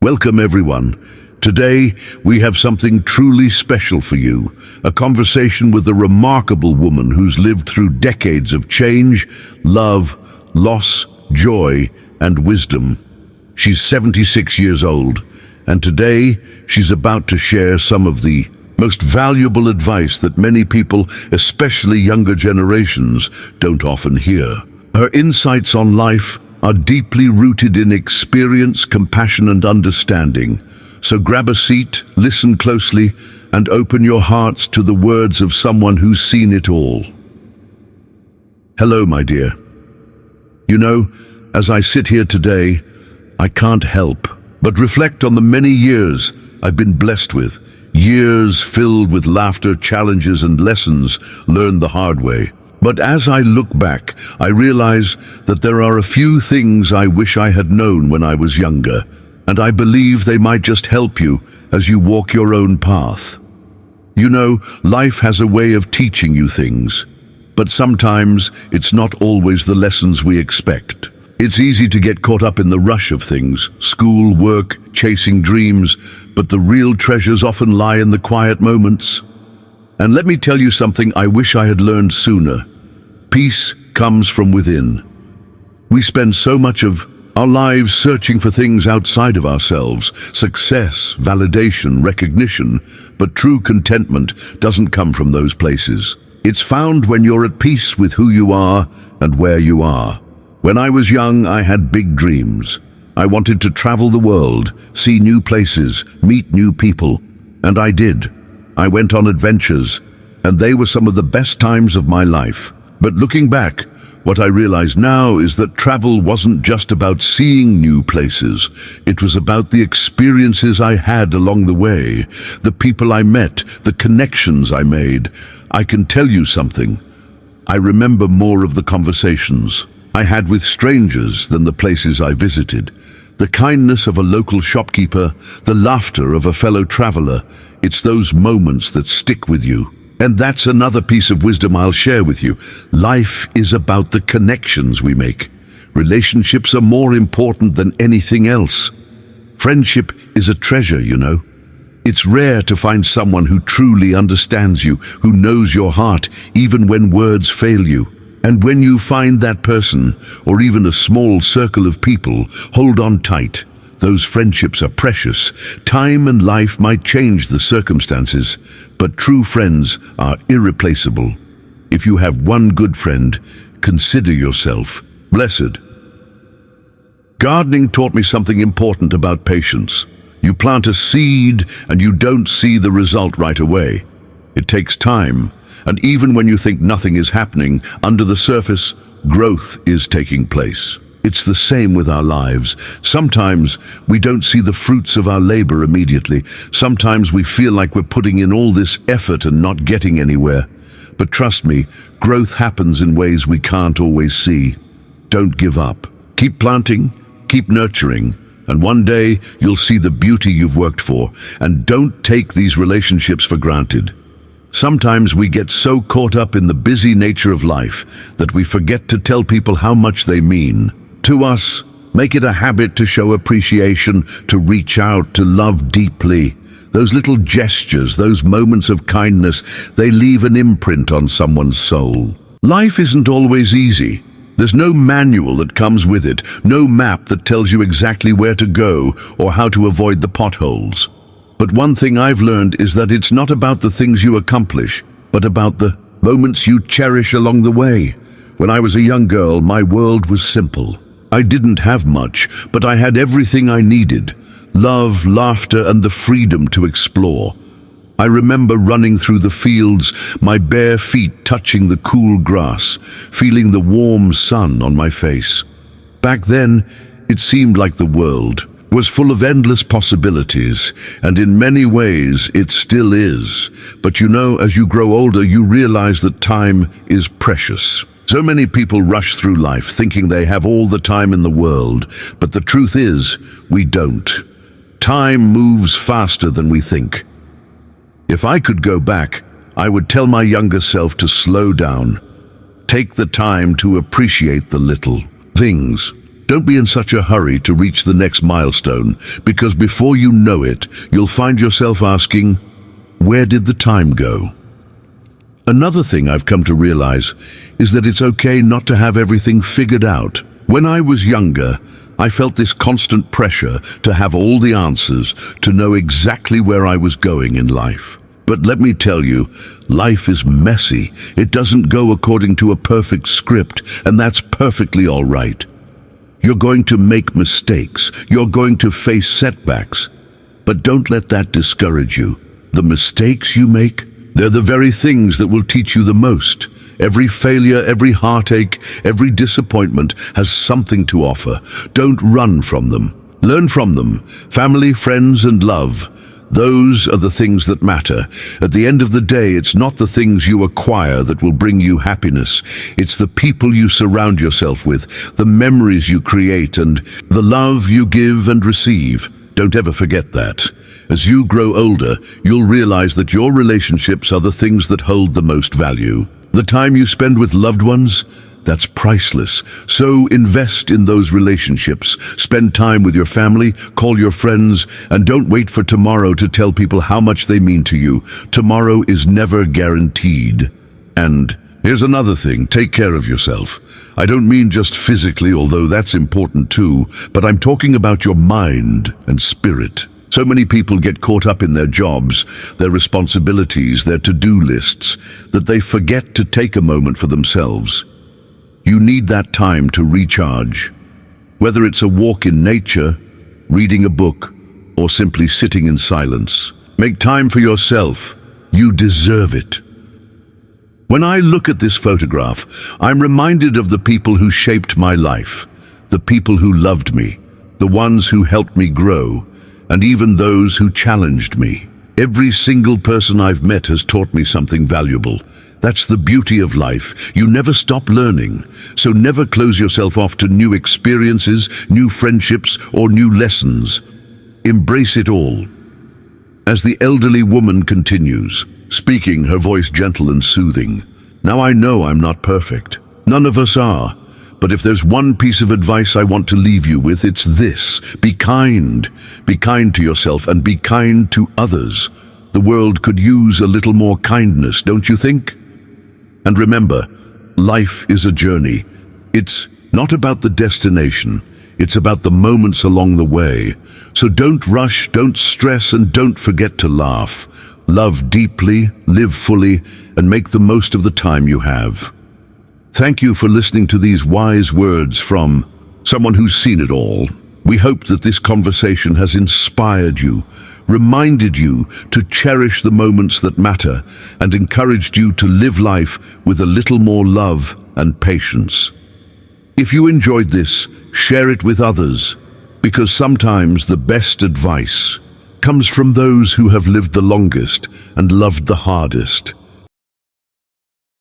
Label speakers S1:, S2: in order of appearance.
S1: Welcome everyone. Today we have something truly special for you, a conversation with a remarkable woman who's lived through decades of change, love, loss, joy, and wisdom. She's 76 years old, and today she's about to share some of the most valuable advice that many people, especially younger generations, don't often hear. Her insights on life are deeply rooted in experience, compassion, and understanding. So grab a seat, listen closely, and open your hearts to the words of someone who's seen it all. Hello, my dear. You know, as I sit here today, I can't help but reflect on the many years I've been blessed with. Years filled with laughter, challenges, and lessons learned the hard way. But as I look back, I realize that there are a few things I wish I had known when I was younger, and I believe they might just help you as you walk your own path. You know, life has a way of teaching you things, but sometimes it's not always the lessons we expect. It's easy to get caught up in the rush of things, school, work, chasing dreams, but the real treasures often lie in the quiet moments. And let me tell you something I wish I had learned sooner. Peace comes from within. We spend so much of our lives searching for things outside of ourselves, success, validation, recognition, but true contentment doesn't come from those places. It's found when you're at peace with who you are and where you are. When I was young, I had big dreams. I wanted to travel the world, see new places, meet new people, and I did. I went on adventures, and they were some of the best times of my life. But looking back, what I realize now is that travel wasn't just about seeing new places. It was about the experiences I had along the way, the people I met, the connections I made. I can tell you something. I remember more of the conversations I had with strangers than the places I visited. The kindness of a local shopkeeper, the laughter of a fellow traveler. It's those moments that stick with you. And that's another piece of wisdom I'll share with you. Life is about the connections we make. Relationships are more important than anything else. Friendship is a treasure, you know. It's rare to find someone who truly understands you, who knows your heart, even when words fail you. And when you find that person, or even a small circle of people, hold on tight. Those friendships are precious. Time and life might change the circumstances, but true friends are irreplaceable. If you have one good friend, consider yourself blessed. Gardening taught me something important about patience. You plant a seed and you don't see the result right away. It takes time, and even when you think nothing is happening, under the surface, growth is taking place. It's the same with our lives. Sometimes we don't see the fruits of our labor immediately. Sometimes we feel like we're putting in all this effort and not getting anywhere. But trust me, growth happens in ways we can't always see. Don't give up. Keep planting, keep nurturing, and one day you'll see the beauty you've worked for. And don't take these relationships for granted. Sometimes we get so caught up in the busy nature of life that we forget to tell people how much they mean to us. Make it a habit to show appreciation, to reach out, to love deeply. Those little gestures, those moments of kindness, they leave an imprint on someone's soul. Life isn't always easy. There's no manual that comes with it, no map that tells you exactly where to go or how to avoid the potholes. But one thing I've learned is that it's not about the things you accomplish, but about the moments you cherish along the way. When I was a young girl, my world was simple. I didn't have much, but I had everything I needed: love, laughter, and the freedom to explore. I remember running through the fields, my bare feet touching the cool grass, feeling the warm sun on my face. Back then, it seemed like the world was full of endless possibilities, and in many ways it still is. But you know, as you grow older, you realize that time is precious. So many people rush through life thinking they have all the time in the world, but the truth is, we don't. Time moves faster than we think. If I could go back, I would tell my younger self to slow down. Take the time to appreciate the little things. Don't be in such a hurry to reach the next milestone, because before you know it, you'll find yourself asking, where did the time go? Another thing I've come to realize is that it's okay not to have everything figured out. When I was younger, I felt this constant pressure to have all the answers, to know exactly where I was going in life. But let me tell you, life is messy. It doesn't go according to a perfect script, and that's perfectly all right. You're going to make mistakes. You're going to face setbacks. But don't let that discourage you. The mistakes you make, they're the very things that will teach you the most. Every failure, every heartache, every disappointment has something to offer. Don't run from them. Learn from them. Family, friends, and love. Those are the things that matter. At the end of the day, it's not the things you acquire that will bring you happiness. It's the people you surround yourself with, the memories you create, and the love you give and receive. Don't ever forget that. As you grow older, you'll realize that your relationships are the things that hold the most value. The time you spend with loved ones, that's priceless. So invest in those relationships. Spend time with your family, call your friends, and don't wait for tomorrow to tell people how much they mean to you. Tomorrow is never guaranteed. And here's another thing, take care of yourself. I don't mean just physically, although that's important too, but I'm talking about your mind and spirit. So many people get caught up in their jobs, their responsibilities, their to-do lists, that they forget to take a moment for themselves. You need that time to recharge. Whether it's a walk in nature, reading a book, or simply sitting in silence. Make time for yourself. You deserve it. When I look at this photograph, I'm reminded of the people who shaped my life, the people who loved me, the ones who helped me grow, and even those who challenged me. Every single person I've met has taught me something valuable. That's the beauty of life. You never stop learning, so never close yourself off to new experiences, new friendships, or new lessons. Embrace it all. As the elderly woman continues, speaking, her voice gentle and soothing, "Now I know I'm not perfect. None of us are. But if there's one piece of advice I want to leave you with, it's this. Be kind. Be kind to yourself and be kind to others. The world could use a little more kindness, don't you think? And remember, life is a journey. It's not about the destination. It's about the moments along the way. So don't rush, don't stress, and don't forget to laugh. Love deeply, live fully, and make the most of the time you have. Thank you for listening to these wise words from someone who's seen it all. We hope that this conversation has inspired you, reminded you to cherish the moments that matter, and encouraged you to live life with a little more love and patience. If you enjoyed this, share it with others, because sometimes the best advice comes from those who have lived the longest and loved the hardest.